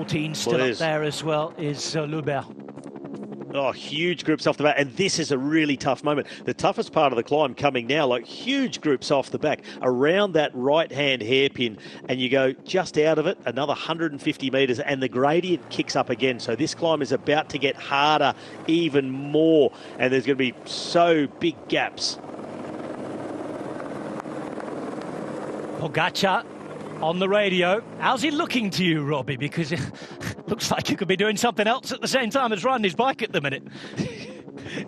14 still up there as well is Lubert. Oh, huge groups off the back, and this is a really tough moment. The toughest part of the climb coming now, like huge groups off the back, around that right-hand hairpin, and you go just out of it, another 150 metres, and the gradient kicks up again. So this climb is about to get harder even more, and there's going to be so big gaps. Pogačar on the radio. How's he looking to you, Robbie? Because it looks like he could be doing something else at the same time as riding his bike at the minute.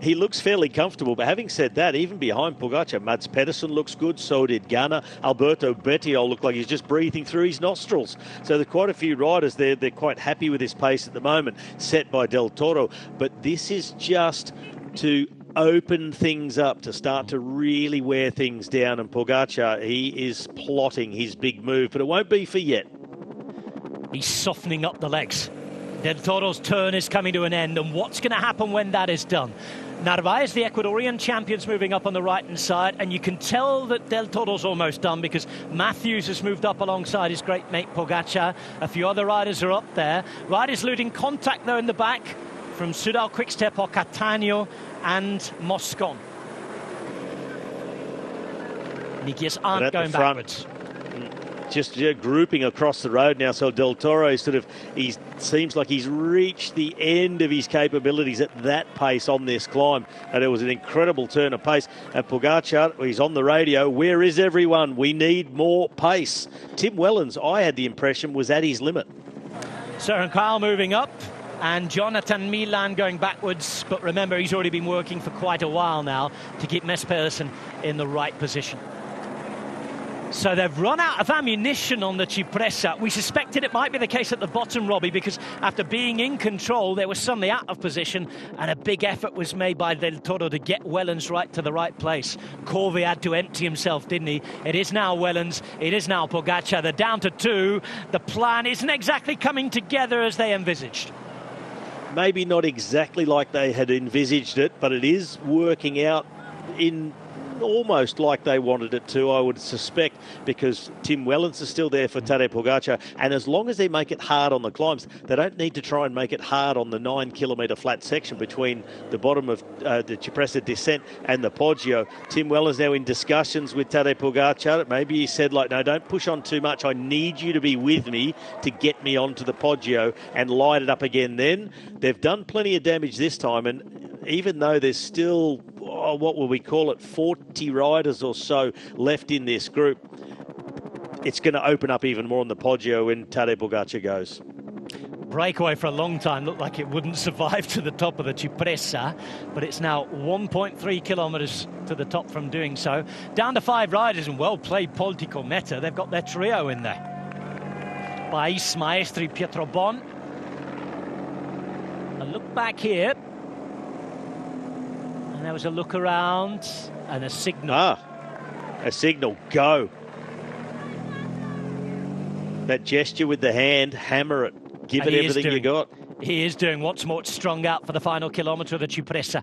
He looks fairly comfortable, but having said that, even behind Pogačar, Mads Pedersen looks good, so did Ganna. Alberto Bettiol looked like he's just breathing through his nostrils. So there are quite a few riders there. They're quite happy with his pace at the moment, set by Del Toro. But this is just to open things up, to start to really wear things down. And Pogačar, he is plotting his big move, but it won't be for yet. He's softening up the legs. Del Toro's turn is coming to an end, and what's going to happen when that is done? Narvaez, the Ecuadorian champion's moving up on the right-hand side, and you can tell that Del Toro's almost done because Matthews has moved up alongside his great mate Pogačar. A few other riders are up there. Riders losing contact, though, in the back from Soudal Quickstep or Catania and Moscon. Nikias aren't going backwards. Just grouping across the road now. So Del Toro he seems like he's reached the end of his capabilities at that pace on this climb. And it was an incredible turn of pace. And Pogačar, he's on the radio. Where is everyone? We need more pace. Tim Wellens, I had the impression, was at his limit. Søren Kragh moving up. And Jonathan Milan going backwards. But remember, he's already been working for quite a while now to keep Mads Pedersen in the right position. So they've run out of ammunition on the Cipressa. We suspected it might be the case at the bottom, Robbie, because after being in control, they were suddenly out of position, and a big effort was made by Del Toro to get Wellens right to the right place. Corvi had to empty himself, didn't he? It is now Wellens, it is now Pogačar. They're down to two. The plan isn't exactly coming together as they envisaged. Maybe not exactly like they had envisaged it, but it is working out in almost like they wanted it to, I would suspect, because Tim Wellens is still there for Tadej Pogačar, and as long as they make it hard on the climbs, they don't need to try and make it hard on the 9-kilometre flat section between the bottom of the Cipressa descent and the Poggio. Tim Wellens now in discussions with Tadej Pogačar. Maybe he said, like, no, don't push on too much. I need you to be with me to get me onto the Poggio and light it up again then. They've done plenty of damage this time, and even though there's still, what will we call it, 40 riders or so left in this group, it's going to open up even more on the Poggio when Tadej Pogačar goes. Breakaway for a long time looked like it wouldn't survive to the top of the Cipressa, but it's now 1.3 kilometres to the top from doing so. Down to 5 riders, and well played Politico Meta. They've got their trio in there. Pais, Maestri, Pietro Bon. A look back here. And there was a look around and a signal. A signal, go. That gesture with the hand, hammer it, give it everything you got. He is doing what's more strung out for the final kilometre of the Cipressa.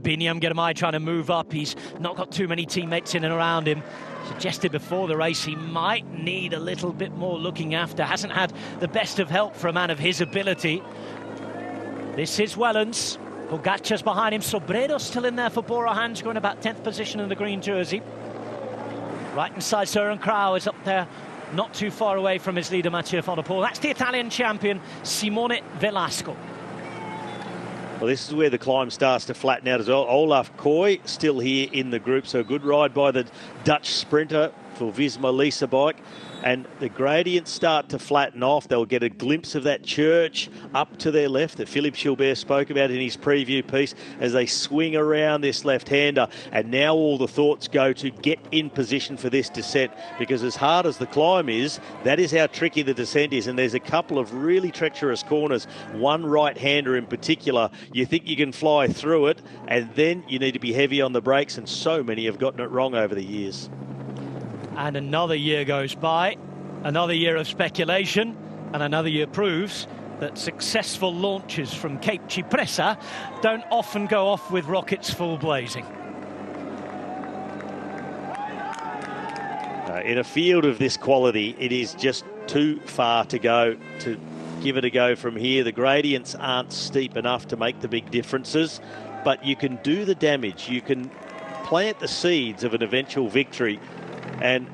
Biniam Girmay trying to move up. He's not got too many teammates in and around him. Suggested before the race he might need a little bit more looking after. Hasn't had the best of help for a man of his ability. This is Wellens. Pogačar's behind him. Sobrero's still in there for Bora Hansgrohe, going about 10th position in the green jersey. Right inside, Søren Kragh is up there, not too far away from his leader, Mathieu van der Poel. That's the Italian champion, Simone Velasco. Well, this is where the climb starts to flatten out as well. Olaf Koy still here in the group, so a good ride by the Dutch sprinter for Visma Lease bike. And the gradients start to flatten off. They'll get a glimpse of that church up to their left that Philippe Gilbert spoke about in his preview piece as they swing around this left-hander. And now all the thoughts go to get in position for this descent, because as hard as the climb is, that is how tricky the descent is. And there's a couple of really treacherous corners, one right-hander in particular. You think you can fly through it, and then you need to be heavy on the brakes, and so many have gotten it wrong over the years. And another year goes by, another year of speculation, and another year proves that successful launches from Cape Cipressa don't often go off with rockets full blazing. In a field of this quality, it is just too far to go to give it a go from here. The gradients aren't steep enough to make the big differences, but you can do the damage. You can plant the seeds of an eventual victory, and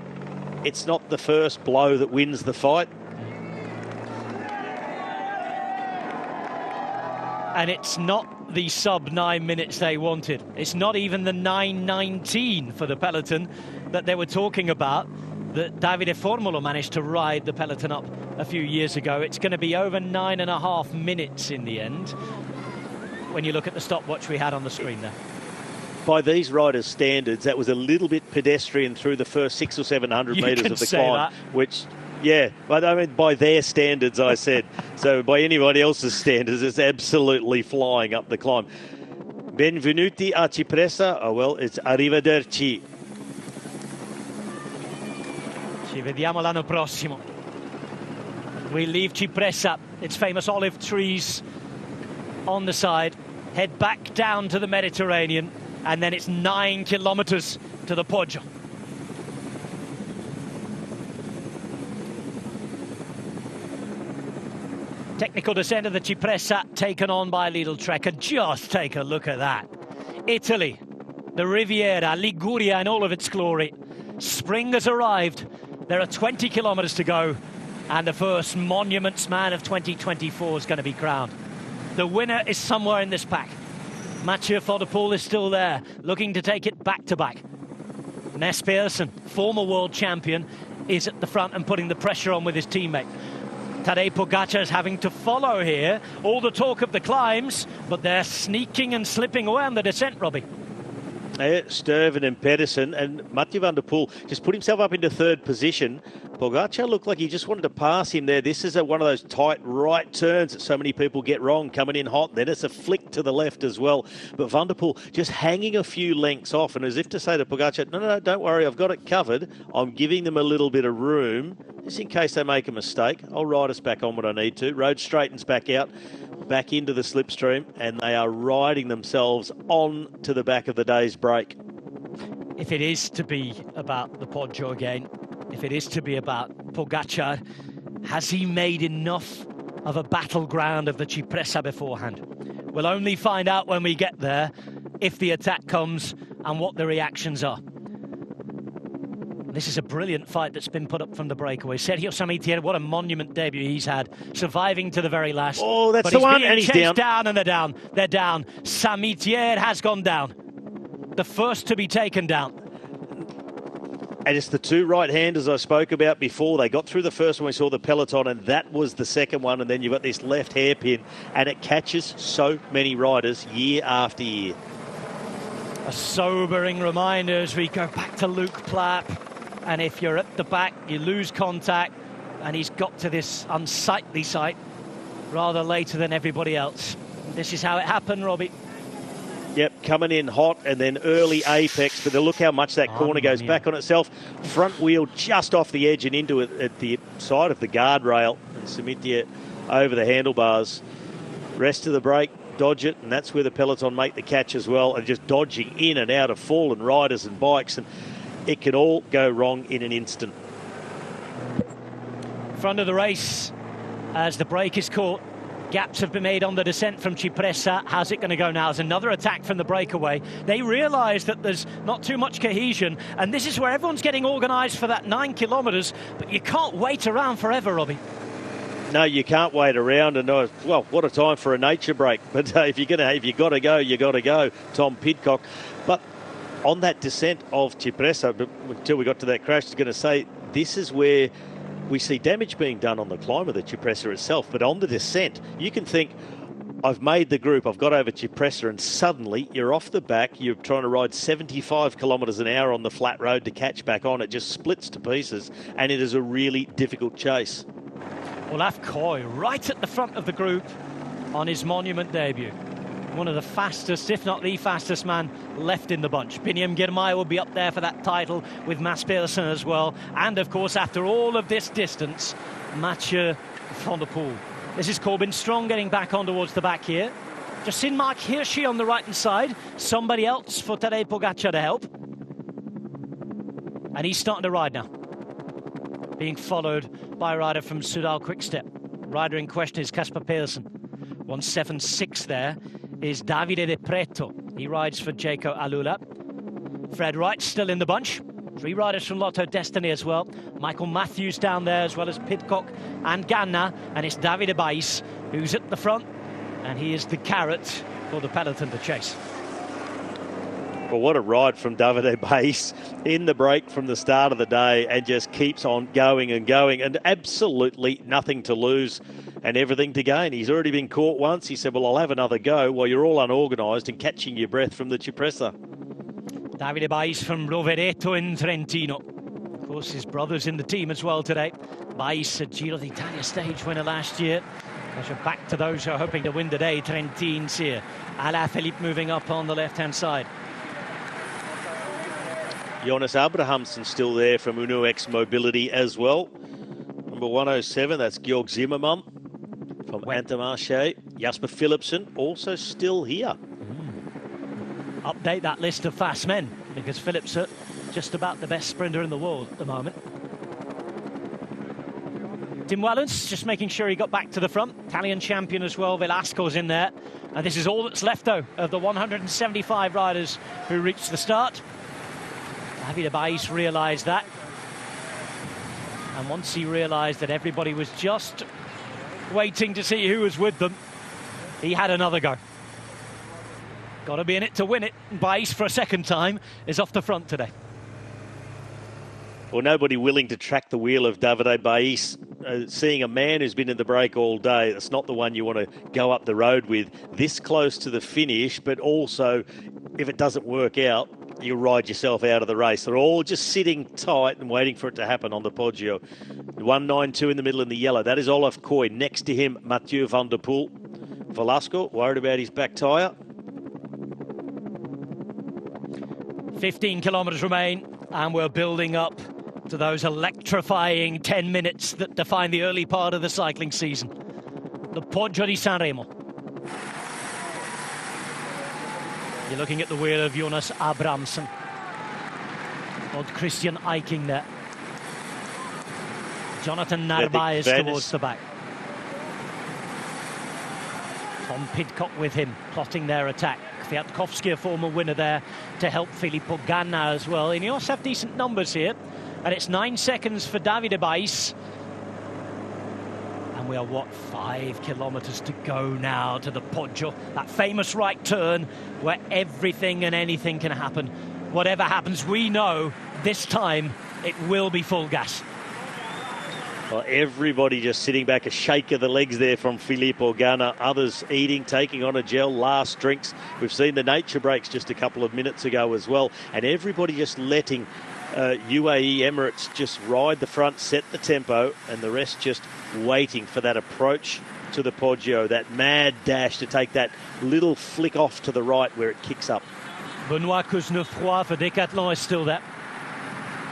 it's not the first blow that wins the fight. And it's not the sub 9 minutes they wanted. It's not even the 9:19 for the peloton that they were talking about, that Davide Formolo managed to ride the peloton up a few years ago. It's going to be over 9.5 minutes in the end, when you look at the stopwatch we had on the screen there. By these riders' standards, that was a little bit pedestrian through the first 600 or 700 metres of the climb, which... Yeah, but I mean, by their standards, I said. So by anybody else's standards, it's absolutely flying up the climb. Benvenuti a Cipressa. Oh, well, it's arrivederci. Ci vediamo l'anno prossimo. We leave Cipressa, its famous olive trees on the side, head back down to the Mediterranean, and then it's 9 kilometres to the Poggio. Technical descent of the Cipressa taken on by Lidl Trek, and just take a look at that. Italy, the Riviera, Liguria in all of its glory. Spring has arrived. There are 20 kilometres to go, and the first Monuments Man of 2024 is going to be crowned. The winner is somewhere in this pack. Mathieu van der Poel is still there, looking to take it back-to-back. Mads Pedersen, former world champion, is at the front and putting the pressure on with his teammate. Tadej Pogacar is having to follow here. All the talk of the climbs, but they're sneaking and slipping away on the descent, Robbie. Yeah, Sturven and Pedersen, and Mathieu van der Poel just put himself up into third position. Pogacar looked like he just wanted to pass him there. This is one of those tight right turns that so many people get wrong, coming in hot. Then it's a flick to the left as well. But van der Poel just hanging a few lengths off, and as if to say to Pogacar, no, don't worry, I've got it covered. I'm giving them a little bit of room, just in case they make a mistake. I'll ride us back on what I need to. Road straightens back out, back into the slipstream, and they are riding themselves on to the back of the day's break. If it is to be about the Poggio again, if it is to be about Pogacar, has he made enough of a battleground of the Cipressa beforehand? We'll only find out when we get there, if the attack comes and what the reactions are. This is a brilliant fight that's been put up from the breakaway. Sergio Samitier, what a monument debut he's had, surviving to the very last. Oh, that's the one, and he's down. And they're down. They're down. Samitier has gone down. The first to be taken down. And it's the two right-handers I spoke about before. They got through the first one, we saw the peloton, and that was the second one. And then you've got this left hairpin, and it catches so many riders year after year. A sobering reminder as we go back to Luke Plapp. And if you're at the back, you lose contact, and he's got to this unsightly sight rather later than everybody else. This is how it happened, Robbie. Yep, coming in hot and then early apex, but look how much that corner goes back on itself. Front wheel just off the edge and into it at the side of the guardrail, and Samitier over the handlebars. Rest of the break, dodge it, and that's where the peloton make the catch as well, and just dodging in and out of fallen riders and bikes, and it can all go wrong in an instant. Front of the race as the break is caught. Gaps have been made on the descent from Cipressa. How's it going to go now? There's another attack from the breakaway. They realise that there's not too much cohesion, and this is where everyone's getting organised for that 9 kilometres, but you can't wait around forever, Robbie. No, you can't wait around, and well, what a time for a nature break. But if you got to go, you got to go. Tom Pidcock. But on that descent of Cipressa, until we got to that crash, I was going to say this is where we see damage being done on the climb of the Cipressa itself, but on the descent, you can think, I've made the group, I've got over Cipressa, and suddenly you're off the back, you're trying to ride 75 kilometres an hour on the flat road to catch back on. It just splits to pieces, and it is a really difficult chase. Olaf Koy right at the front of the group on his monument debut. One of the fastest, if not the fastest man left in the bunch. Biniam Girmay will be up there for that title with Mads Pedersen as well. And of course, after all of this distance, Mathieu van der Poel. This is Corbin Strong getting back on towards the back here. Just seen Mark Hirschi on the right-hand side. Somebody else for Tadej Pogacar to help. And he's starting to ride now, being followed by a rider from Soudal Quickstep. rider in question is Kasper Pedersen. 176 there is Davide De Preto. He rides for Jaco Alula. Fred Wright still in the bunch. 3 riders from Lotto Destiny as well. Michael Matthews down there, as well as Pidcock and Ganna. And it's Davide Bais who's at the front. And he is the carrot for the peloton to chase. Well, what a ride from Davide Bais in the break from the start of the day, and just keeps on going and going, and absolutely nothing to lose and everything to gain. He's already been caught once. He said, well, I'll have another go, while you're all unorganised and catching your breath from the Cipressa. Davide Bais from Rovereto in Trentino. Of course, his brother's in the team as well today. Bais, a Giro d'Italia stage winner last year. As you're back to those who are hoping to win today, Trentines here. Alaphilippe moving up on the left-hand side. Jonas Abrahamsen still there from Uno X Mobility as well. Number 107, that's Georg Zimmermann from Intermarché. Jasper Philipsen also still here. Update that list of fast men, because Philipsen just about the best sprinter in the world at the moment. Tim Wellens just making sure he got back to the front. Italian champion as well, Velasco's in there. And this is all that's left, though, of the 175 riders who reached the start. Davide Bais realised that. And once he realised that everybody was just waiting to see who was with them, he had another go. Got to be in it to win it. Bais, for a second time, is off the front today. Well, nobody willing to track the wheel of Davide Bais. Seeing a man who's been in the break all day, that's not the one you want to go up the road with this close to the finish, but also, if it doesn't work out, you ride yourself out of the race. They're all just sitting tight and waiting for it to happen on the Poggio. 192 in the middle in the yellow. That is Olaf Koy. Next to him, Mathieu van der Poel. Velasco, worried about his back tyre. 15 kilometres remain, and we're building up to those electrifying 10 minutes that define the early part of the cycling season. The Poggio di Sanremo. You're looking at the wheel of Jonas Abrahamsen. Odd Christian Eiking there. Jonathan Narvaez towards the back. Tom Pidcock with him, plotting their attack. Kwiatkowski, a former winner there, to help Filippo Ganna as well. And you also have decent numbers here. And it's 9 seconds for Davide Bais. And we are, 5 kilometres to go now to the Poggio. That famous right turn where everything and anything can happen. Whatever happens, we know this time it will be full gas. Well, everybody just sitting back, a shake of the legs there from Filippo Ganna. Others eating, taking on a gel, last drinks. We've seen the nature breaks just a couple of minutes ago as well. And everybody just letting UAE Emirates just ride the front, set the tempo, and the rest just waiting for that approach to the Poggio, that mad dash to take that little flick off to the right where it kicks up. Benoit Cosnefroy for Decathlon is still there.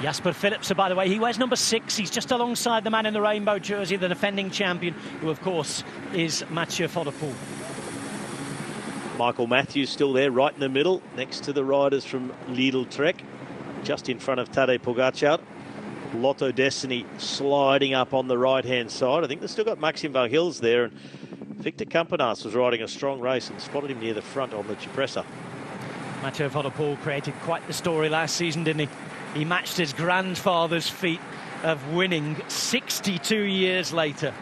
Jasper Philipsen, by the way, he wears number 6. He's just alongside the man in the rainbow jersey, the defending champion, who, of course, is Mathieu van der Poel. Michael Matthews still there, right in the middle, next to the riders from Lidl Trek, just in front of Tadej Pogacar. Lotto Destiny sliding up on the right-hand side. I think they've still got Maxim Van Gils there, and Victor Campenas was riding a strong race and spotted him near the front on the Cipressa. Mathieu van der Poel created quite the story last season, didn't he? He matched his grandfather's feat of winning 62 years later.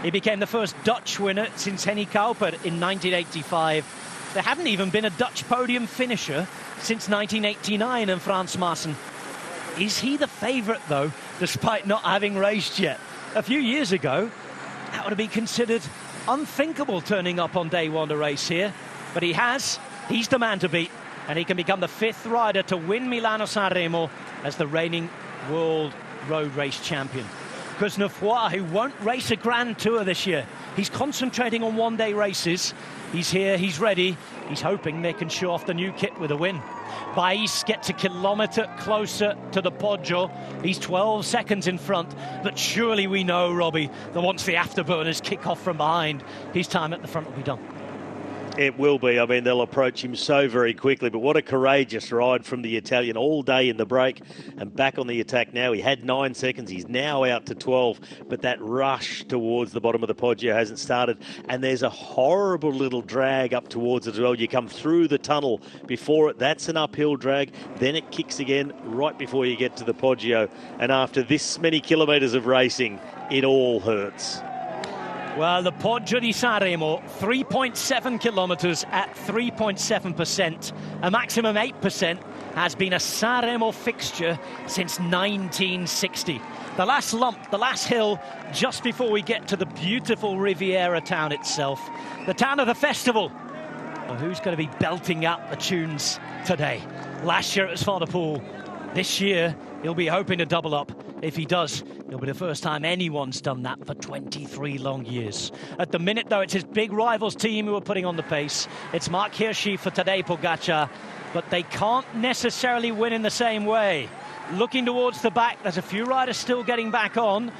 He became the first Dutch winner since Henny Cowper in 1985. There hadn't even been a Dutch podium finisher since 1989 in Frans Maassen. Is he the favourite, though, despite not having raced yet? A few years ago, that would have been considered unthinkable, turning up on day one to race here. But he has. He's the man to beat. And he can become the 5th rider to win Milano-San Remo as the reigning world road race champion. Cosnefroy, who won't race a Grand Tour this year. He's concentrating on one-day races. He's here, he's ready. He's hoping they can show off the new kit with a win. Bais gets a kilometre closer to the Poggio. He's 12 seconds in front. But surely we know, Robbie, that once the afterburners kick off from behind, his time at the front will be done. It will be. I mean, they'll approach him so very quickly, but what a courageous ride from the Italian all day in the break and back on the attack now. He had 9 seconds. He's now out to 12, but that rush towards the bottom of the Poggio hasn't started, and there's a horrible little drag up towards it as well. You come through the tunnel before it. That's an uphill drag. Then it kicks again right before you get to the Poggio, and after this many kilometres of racing, it all hurts. Well, the Poggio di Sanremo, 3.7 kilometres at 3.7%, a maximum 8%, has been a Sanremo fixture since 1960. The last lump, the last hill, just before we get to the beautiful Riviera town itself, the town of the festival. Well, who's going to be belting out the tunes today? Last year it was Van der Poel. This year, he'll be hoping to double up. If he does, it'll be the first time anyone's done that for 23 long years. At the minute, though, it's his big rivals team who are putting on the pace. It's Mark Hirschi for Tadej Pogacar, but they can't necessarily win in the same way. Looking towards the back, there's a few riders still getting back on.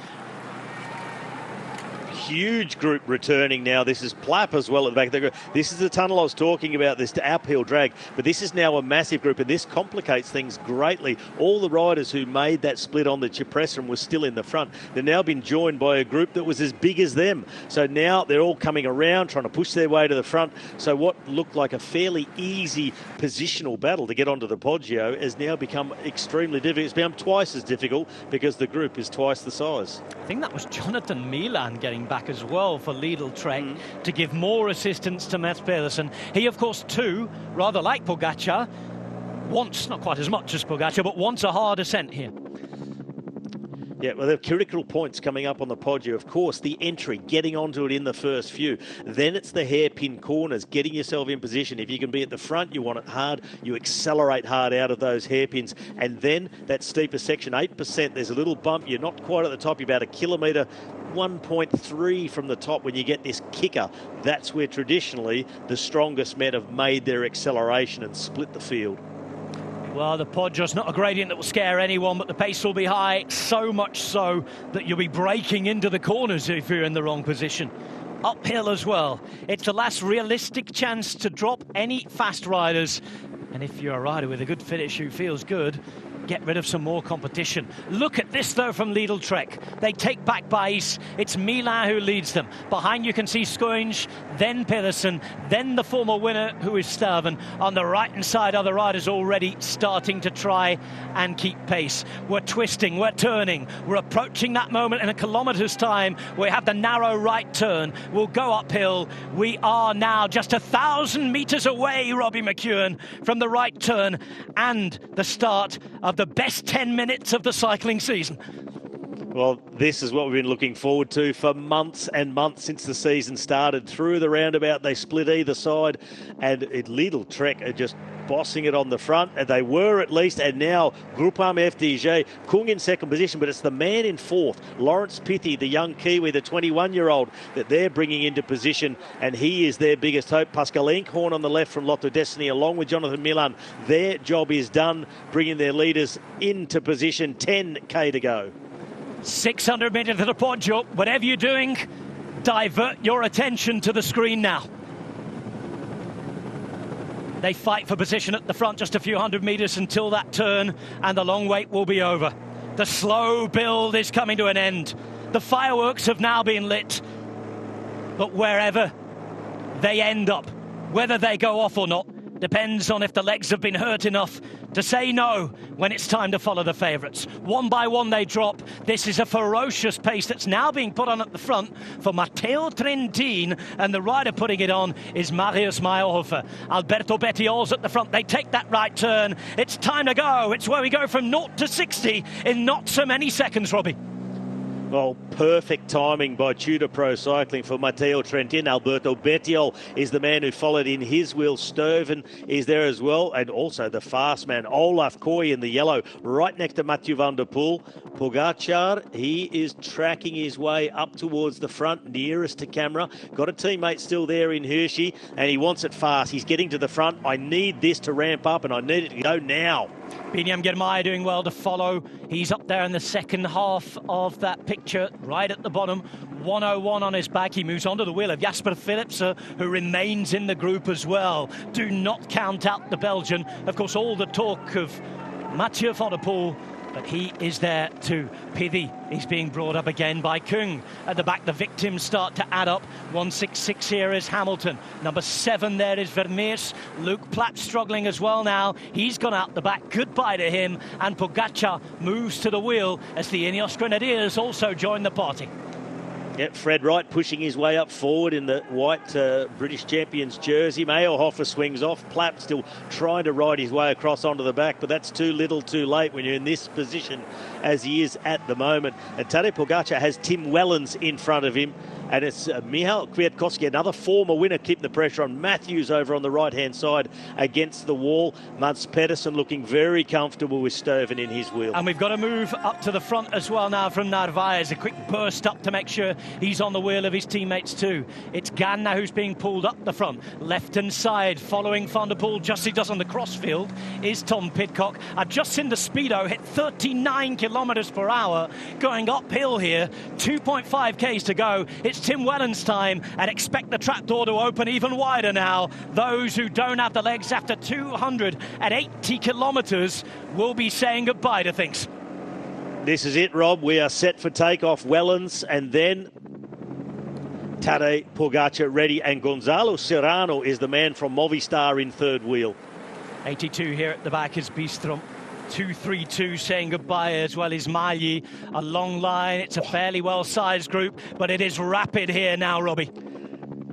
Huge group returning now. This is Plapp as well at the back of the group. This is the tunnel I was talking about, this uphill drag, but this is now a massive group, and this complicates things greatly. All the riders who made that split on the Cipression were still in the front. They've now been joined by a group that was as big as them. So now they're all coming around, trying to push their way to the front. So what looked like a fairly easy positional battle to get onto the Poggio has now become extremely difficult. It's become twice as difficult because the group is twice the size. I think that was Jonathan Milan getting back as well for Lidl Trek to give more assistance to Mats Pedersen. He, of course, too, rather like Pogacar, wants, not quite as much as Pogacar, but wants a hard ascent here. Yeah, well, there are critical points coming up on the Poggio. Of course, the entry, getting onto it in the first few. Then it's the hairpin corners, getting yourself in position. If you can be at the front, you want it hard. You accelerate hard out of those hairpins. And then that steeper section, 8%, there's a little bump. You're not quite at the top. You're about a kilometre, 1.3 from the top when you get this kicker. That's where traditionally the strongest men have made their acceleration and split the field. Well, the Poggio's not a gradient that will scare anyone, but the pace will be high, so much so that you'll be braking into the corners if you're in the wrong position. Uphill as well. It's the last realistic chance to drop any fast riders. And if you're a rider with a good finish who feels good, get rid of some more competition. Look at this, though, from Lidl Trek. They take back bys. It's Milan who leads them. Behind you can see Skoinge, then Pedersen, then the former winner, who is Sterven. On the right-hand side are the riders already starting to try and keep pace. We're twisting, we're turning. We're approaching that moment in a kilometre's time. We have the narrow right turn. We'll go uphill. We are now just 1,000 metres away, Robbie McEwen, from the right turn and the start of the best 10 minutes of the cycling season. Well, this is what we've been looking forward to for months and months since the season started. Through the roundabout, they split either side, and Lidl Trek are just bossing it on the front, and they were at least, and now Groupama FDJ, Kung in second position, but it's the man in fourth, Lawrence Pithy, the young Kiwi, the 21-year-old, that they're bringing into position, and he is their biggest hope. Pascal Inkhorn on the left from Lotto Destiny, along with Jonathan Milan. Their job is done, bringing their leaders into position. 10k to go. 600 metres to the Poggio. Whatever you're doing, divert your attention to the screen now. They fight for position at the front, just a few hundred metres until that turn, and the long wait will be over. The slow build is coming to an end. The fireworks have now been lit. But wherever they end up, whether they go off or not, depends on if the legs have been hurt enough to say no when it's time to follow the favourites. One by one they drop. This is a ferocious pace that's now being put on at the front for Matteo Trentin, and the rider putting it on is Marius Mayhofer. Alberto Bettiol's at the front. They take that right turn. It's time to go. It's where we go from 0 to 60 in not so many seconds, Robbie. Well, perfect timing by Tudor Pro Cycling for Matteo Trentin. Alberto Bettiol is the man who followed in his wheel. Sturven is there as well, and also the fast man, Olaf Koy in the yellow, right next to Mathieu van der Poel. Pogacar, he is tracking his way up towards the front, nearest to camera. Got a teammate still there in Hirschi, and he wants it fast. He's getting to the front. I need this to ramp up, and I need it to go now. Mvdp doing well to follow. He's up there in the second half of that picture, right at the bottom. 101 on his back. He moves onto the wheel of Jasper Philipsen, who remains in the group as well. Do not count out the Belgian. Of course, all the talk of Mathieu van der Poel, but he is there too. Piddy is being brought up again by Kung. At the back, the victims start to add up. 166 here is Hamilton. Number 7 there is Vermeers. Luke Platt struggling as well now. He's gone out the back. Goodbye to him. And Pogačar moves to the wheel as the Ineos Grenadiers also join the party. Yep, Fred Wright pushing his way up forward in the white British champions jersey. Mayerhofer swings off. Platt still trying to ride his way across onto the back, but that's too little too late when you're in this position as he is at the moment. And Tadej Pogačar has Tim Wellens in front of him. And it's Michal Kwiatkowski, another former winner, keeping the pressure on. Matthews over on the right-hand side against the wall. Mads Pedersen looking very comfortable with Stuyven in his wheel. And we've got to move up to the front as well now from Narvaez. A quick burst up to make sure he's on the wheel of his teammates too. It's Ganna who's being pulled up the front. Left-hand side, following Van der Poel, just as he does on the crossfield, is Tom Pidcock. I've just seen the speedo hit 39 kilometres per hour, going uphill here. 2.5 Ks to go. It's Tim Wellens' time, and expect the trapdoor to open even wider now. Those who don't have the legs after 280 kilometres will be saying goodbye to things. This is it, Rob. We are set for takeoff. Wellens and then Tadej Pogačar ready, and Gonzalo Serrano is the man from Movistar in third wheel. 82 here at the back is Bistrom. 232 saying goodbye, as well as Magli. A long line. It's a fairly well-sized group, but it is rapid here now, Robbie.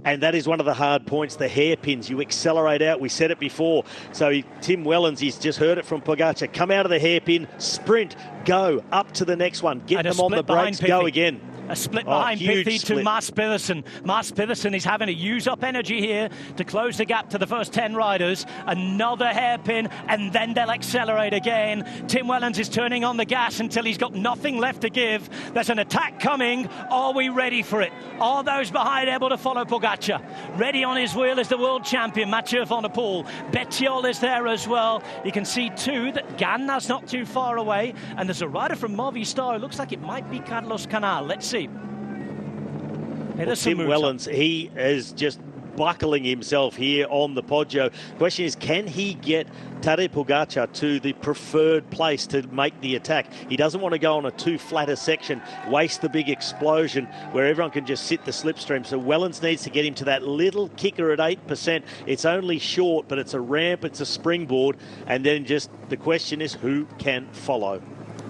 And that is one of the hard points, the hairpins. You accelerate out. We said it before. So Tim Wellens, he's just heard it from Pogačar. Come out of the hairpin, sprint, go up to the next one. Get them on the brakes, go again. A split behind Pithy to Mads Pedersen. Mads Pedersen is having to use up energy here to close the gap to the first 10 riders. Another hairpin, and then they'll accelerate again. Tim Wellens is turning on the gas until he's got nothing left to give. There's an attack coming. Are we ready for it? Are those behind able to follow Pogačar? Ready on his wheel is the world champion, Mathieu van der Poel. Bettiol is there as well. You can see too that Ganna's not too far away. And there's a rider from Movistar who looks like it might be Carlos Canal. Let's see. Well, Tim Wellens, he is just buckling himself here on the Poggio. Question is, can he get Tadej Pogačar to the preferred place to make the attack? He doesn't want to go on a too flatter section, waste the big explosion where everyone can just sit the slipstream. So Wellens needs to get him to that little kicker at 8%. It's only short, but it's a ramp, it's a springboard. And then just the question is, who can follow?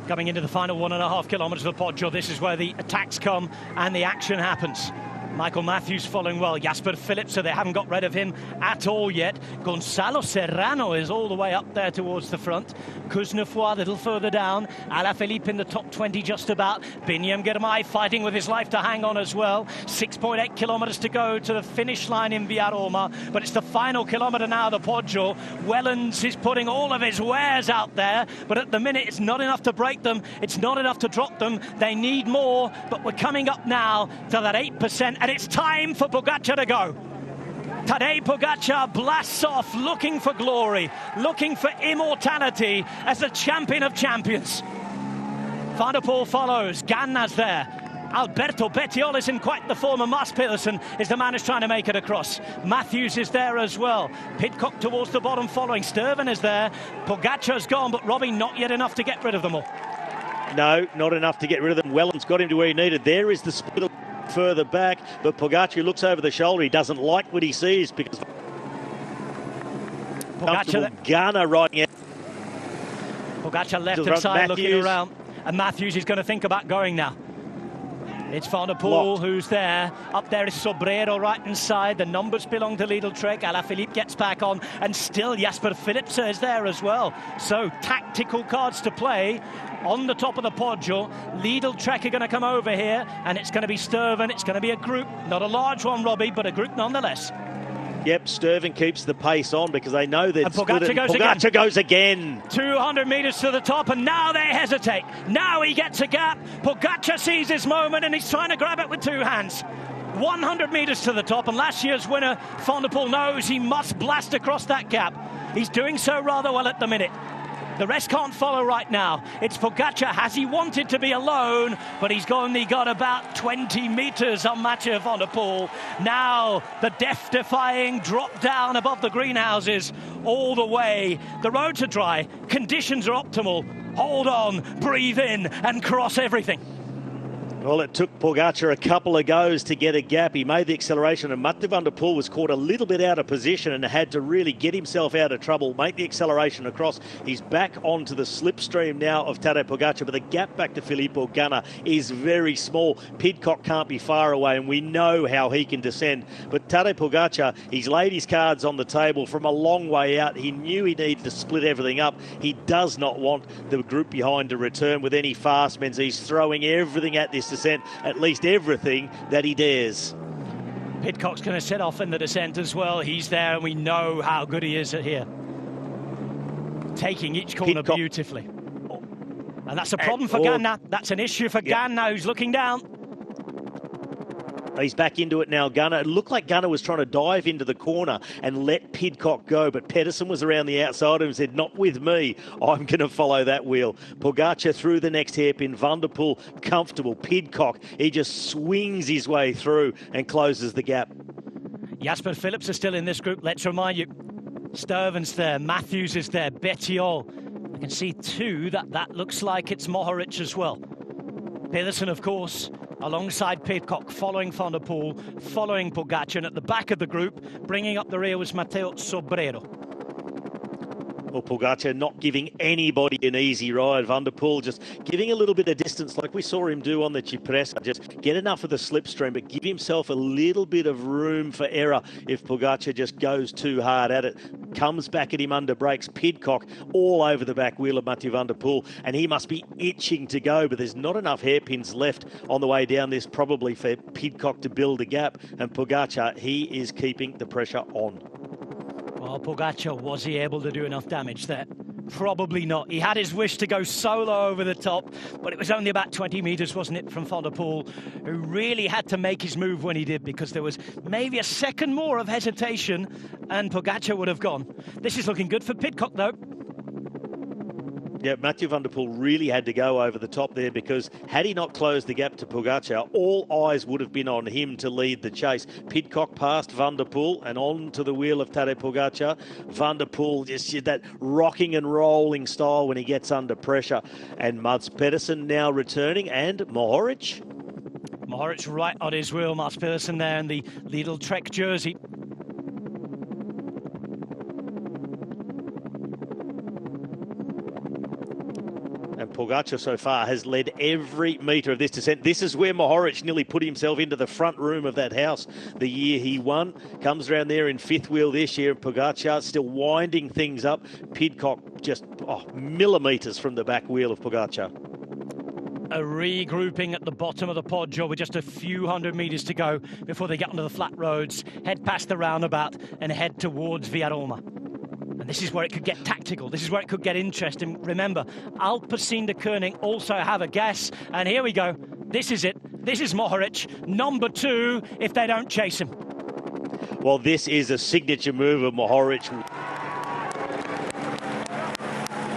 Coming into the final 1.5 kilometres of the Poggio, this is where the attacks come and the action happens. Michael Matthews following well. Jasper Philipsen, they haven't got rid of him at all yet. Gonzalo Serrano is all the way up there towards the front. Kuznefroy a little further down. Alaphilippe in the top 20 just about. Mvdp fighting with his life to hang on as well. 6.8 kilometres to go to the finish line in Via Roma. But it's the final kilometre now, the Poggio. Wellens is putting all of his wares out there. But at the minute, it's not enough to break them. It's not enough to drop them. They need more. But we're coming up now to that 8%. And it's time for Pogačar to go. Tadej Pogačar blasts off, looking for glory, looking for immortality as the champion of champions. Van der Poel follows. Ganna's there. Alberto Bettiol is in quite the form, and Mads Pedersen is the man who's trying to make it across. Matthews is there as well. Pidcock towards the bottom following. Stuyven is there. Pogačar's gone, but Robbie, not yet enough to get rid of them all. No, not enough to get rid of them. Wellens got him to where he needed. There is the split further back, but Pogačar looks over the shoulder. He doesn't like what he sees because Ganna riding out. Pogačar left-hand side looking around, and Matthews is going to think about going now. It's Van der Poel who's there. Up there is Sobrero right inside. The numbers belong to Lidl Trek. Alaphilippe gets back on, and still Jasper Philipsen is there as well. So tactical cards to play on the top of the Poggio. Lidl Trek are going to come over here, and it's going to be Stuyven. It's going to be a group, not a large one, Robbie, but a group nonetheless. Yep, Stuyven keeps the pace on because they know that Pogačar goes again. 200 metres to the top, and now they hesitate. Now he gets a gap. Pogačar sees his moment, and he's trying to grab it with two hands. 100 metres to the top, and last year's winner, Van der Poel, knows he must blast across that gap. He's doing so rather well at the minute. The rest can't follow right now. It's Pogačar. Has he wanted to be alone? But he's only got about 20 metres on Mathieu van der Poel. Now the death-defying drop down above the greenhouses all the way. The roads are dry. Conditions are optimal. Hold on, breathe in and cross everything. Well, it took Pogačar a couple of goes to get a gap. He made the acceleration, and Mathieu van der Poel was caught a little bit out of position and had to really get himself out of trouble, make the acceleration across. He's back onto the slipstream now of Tadej Pogačar, but the gap back to Filippo Ganna is very small. Pidcock can't be far away, and we know how he can descend. But Tadej Pogačar, he's laid his cards on the table from a long way out. He knew he needed to split everything up. He does not want the group behind to return with any fast men. He's throwing everything at this descent, at least everything that he dares. Pidcock's going to set off in the descent as well. He's there, and we know how good he is at here. Taking each corner beautifully. And that's a problem for Ganna. That's an issue for Ganna, who's looking down. He's back into it now, Ganna. It looked like Ganna was trying to dive into the corner and let Pidcock go, but Pedersen was around the outside of him and said, not with me. I'm going to follow that wheel. Pogačar through the next hairpin. Van der Poel comfortable. Pidcock, he just swings his way through and closes the gap. Jasper Phillips is still in this group. Let's remind you, Sturven's there, Matthews is there, Bettiol. I can see too that looks like it's Mohoric as well. Pedersen, of course, alongside Pidcock, following Van der Poel, following Pogačar, and at the back of the group, bringing up the rear was Matteo Sobrero. Well, Pogačar not giving anybody an easy ride. Van der Poel just giving a little bit of distance like we saw him do on the Cipressa. Just get enough of the slipstream, but give himself a little bit of room for error if Pogačar just goes too hard at it. Comes back at him under brakes. Pidcock all over the back wheel of Mathieu van der Poel, and he must be itching to go, but there's not enough hairpins left on the way down this probably for Pidcock to build a gap, and Pogačar, he is keeping the pressure on. Well, Pogačar, was he able to do enough damage there? Probably not. He had his wish to go solo over the top, but it was only about 20 metres, wasn't it, from Van der Poel, who really had to make his move when he did, because there was maybe a second more of hesitation and Pogačar would have gone. This is looking good for Pidcock, though. Yeah, Mathieu van der Poel really had to go over the top there, because had he not closed the gap to Pogačar, all eyes would have been on him to lead the chase. Pidcock past Van der Poel and on to the wheel of Tadej Pogačar. Van der Poel just that rocking and rolling style when he gets under pressure. And Mads Pedersen now returning, and Mohoric. Mohoric right on his wheel. Mads Pedersen there in the Lidl Trek jersey. And Pogačar so far has led every metre of this descent. This is where Mohoric nearly put himself into the front room of that house the year he won. Comes around there in fifth wheel this year. Pogačar still winding things up. Pidcock just millimetres from the back wheel of Pogačar. A regrouping at the bottom of the Poggio with just a few hundred metres to go before they get onto the flat roads, head past the roundabout and head towards Villaroma. And this is where it could get tactical. This is where it could get interesting. Remember, Alpecin de Koning also have a guess. And here we go. This is it. This is Mohoric, number 2, if they don't chase him. Well, this is a signature move of Mohoric.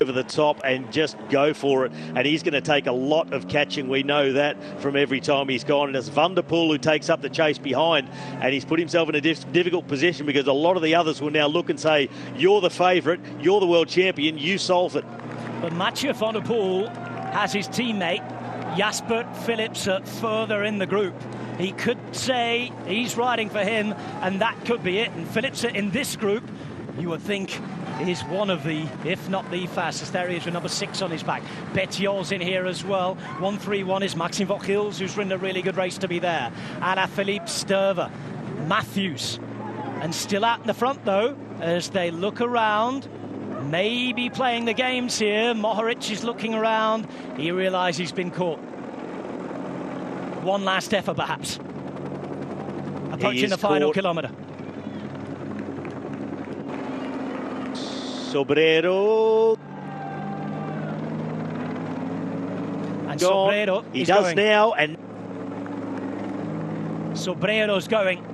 Over the top and just go for it, and he's going to take a lot of catching. We know that from every time he's gone, and it's Van der Poel who takes up the chase behind, and he's put himself in a difficult position, because a lot of the others will now look and say, you're the favourite, you're the world champion, you solve it. But Mathieu van der Poel has his teammate Jasper Phillips further in the group. He could say he's riding for him, and that could be it. And Phillips in this group, you would think, is one of the, if not the fastest. There he is with number 6 on his back. Bettiol's in here as well. 131 is Maxime Vochils, who's ridden a really good race to be there. Alaphilippe Sturva, Matthews. And still out in the front, though, as they look around, maybe playing the games here. Mohoric is looking around. He realises he's been caught. One last effort, perhaps. Approaching the final kilometre. Sobrero. And Sobrero he does going. Now, and Sobrero's going.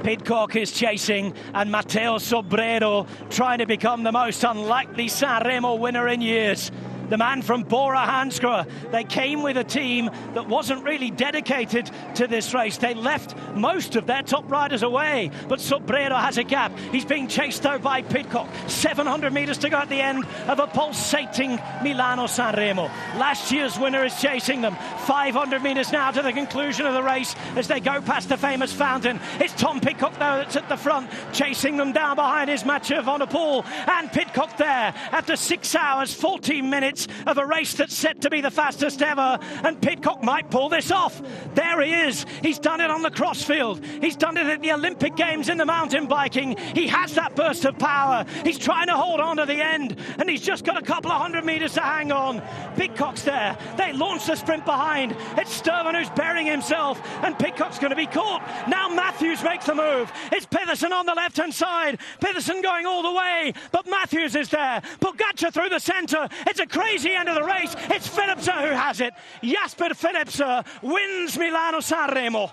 Pidcock is chasing, and Matteo Sobrero trying to become the most unlikely Sanremo winner in years. The man from Bora Hansgrohe. They came with a team that wasn't really dedicated to this race. They left most of their top riders away, but Sobrero has a gap. He's being chased though by Pidcock. 700 metres to go at the end of a pulsating Milano-San Remo. Last year's winner is chasing them. 500 metres now to the conclusion of the race as they go past the famous fountain. It's Tom Pidcock though that's at the front, chasing them down behind his Mathieu van der Poel. And Pidcock there after 6 hours, 14 minutes of a race that's set to be the fastest ever, and Pidcock might pull this off. There he is. He's done it on the crossfield. He's done it at the Olympic Games in the mountain biking. He has that burst of power. He's trying to hold on to the end, and he's just got a couple of 100 metres to hang on. Pidcock's there. They launch the sprint behind. It's Sturven who's burying himself, and Pidcock's going to be caught. Now Matthews makes the move. It's Pedersen on the left-hand side. Pedersen going all the way, but Matthews is there. Pogačar through the centre. It's a crazy end of the race. It's Philipsen who has it. Jasper Philipsen wins Milano-San Remo.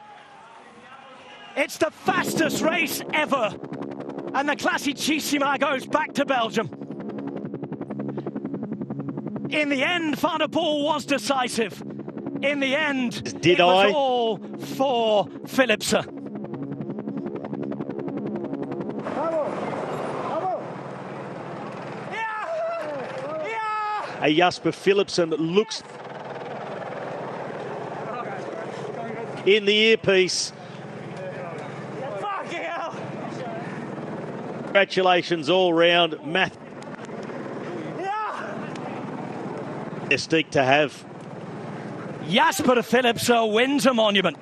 It's the fastest race ever, and the Classicissima goes back to Belgium. In the end, Van der Poel was decisive. In the end, it was all for Philipsen. A Jasper Philipsen that looks in the earpiece. Congratulations all round, Fantastic to have. Jasper Philipsen wins a monument.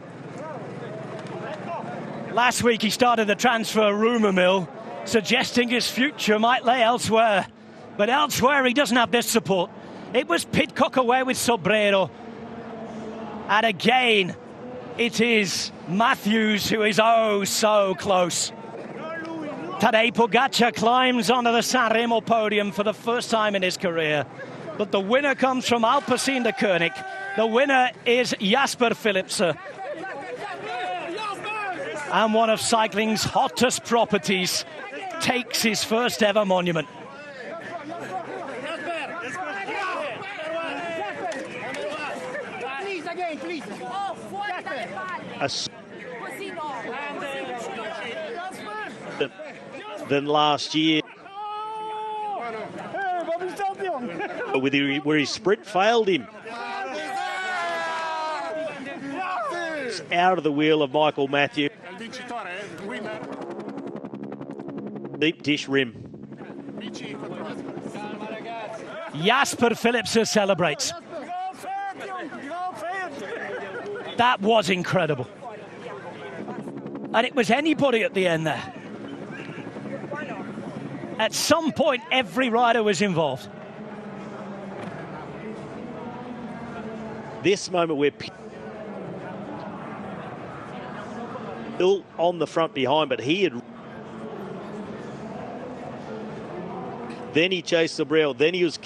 Last week he started the transfer rumour mill, suggesting his future might lay elsewhere. But elsewhere, he doesn't have this support. It was Pidcock away with Sobrero. And again, it is Matthews who is oh so close. Tadej Pogačar climbs onto the Sanremo podium for the first time in his career. But the winner comes from Alpecin de Koning. The winner is Jasper Philipsen. And one of cycling's hottest properties takes his first ever monument. Than last year, where his sprint failed him. It's out of the wheel of Michael Matthew. Deep dish rim. Jasper Philipsen celebrates. That was incredible. And it was anybody at the end there. At some point, every rider was involved. This moment where Bill on the front behind, but he had... Then he chased the rail, then he was...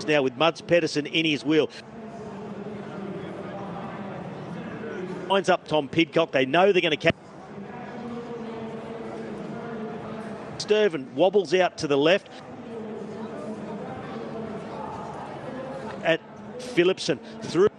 Now with Mads Pedersen in his wheel. Lines up Tom Pidcock. They know they're going to catch. Sturven wobbles out to the left. At Philipsen through.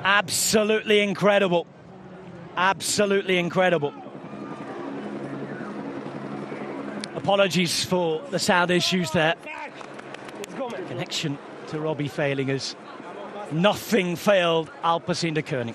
Absolutely incredible. Absolutely incredible. Apologies for the sound issues there. Connection to Robbie failing us. Nothing failed Alpecin de Koning.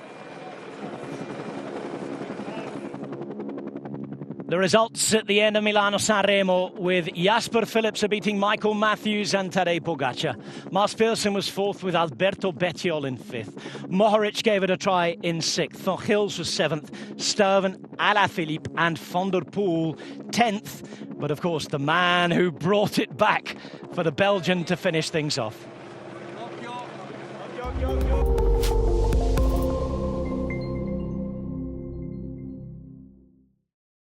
The results at the end of Milano-San Remo with Jasper Philipsen beating Michael Matthews and Tadej Pogačar. Mars Pedersen was fourth with Alberto Bettiol in fifth. Mohoric gave it a try in sixth. Van Gils was seventh. Sturven, Alaphilippe and Van der Poel 10th. But of course the man who brought it back for the Belgian to finish things off. go, go.